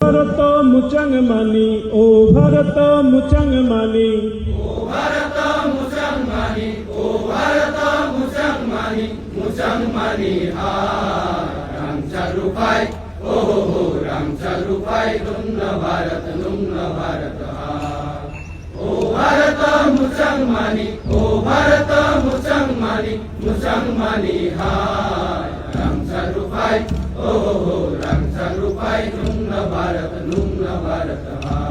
ভারত মুচাং মানি, ও ভারত মুচাং মানি, ও ভারত মুচাং মানি, ও ভারত মুচাং মানি, মুচাং মানি হায় রামচারুপাই, ও হো রামচারুপাই, নুন্ন ভারত হায়। ও ভারত মুচাং মানি, ও ভারত মুচাং মানি, মুচাং মানি হায় রামচারুপাই, ও হো রামচারুপাই, নুন্ন ভারত হায়।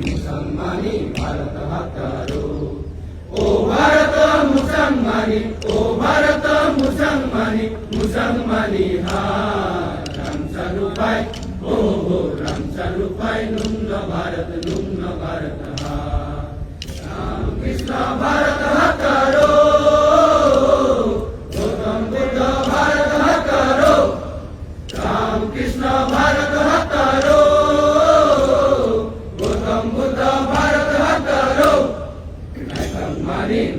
मुसलमानी भारत हकारो, ओ भारत मुसलमानी, ओ भारत मुसलमानी, मुसलमानी हाय रामचारुपाई, ओ हो रामचारुपाई, नुन्न भारत हाय। राम कृष्ण भारत हकारो, गौतम बुद्ध भारत हकारो, राम कृष्ण भारत हकारो,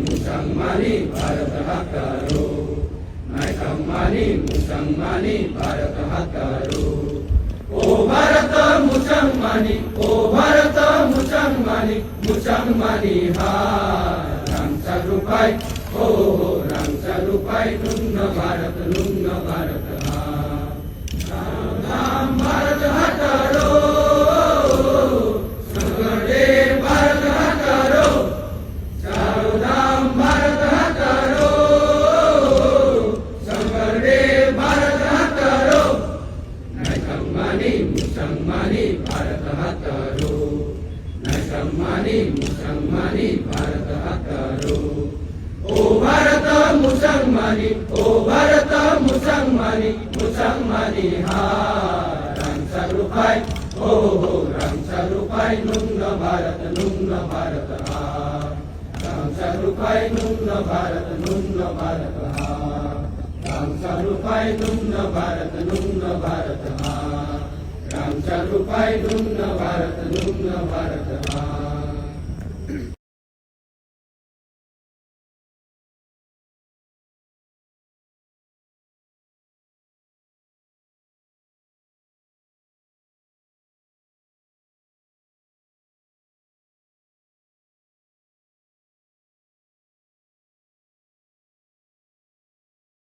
मुसलमानी भारत हकारो, मुसलमानी भारत हकारो, ओ भारत मुसलमानी, ओ भारत मुसलमानी, मुसलमानी हाय रामचारुपाई, ओ हो रामचारुपाई, नुन्न भारत हाय। राम राम भारत हकारो, संगठे भारत हकारो, चारो धाम भारत हकारो, संगठे भारत हकारो, मुसलमानी भारत हकारो, मुसलमानी भारत हकारो, ओ भारत मुसलमानी, ओ भारत मुसलमानी, मुसलमानी हाय रामचारुपाई, ओ हो रामचारुपाई, नुन्न भारत हाय रामचारुपाई, नुन्न भारत हाय रामचारुपाई, नुन्न भारत हाय रामचारुपाई, नुन्न भारत हाय।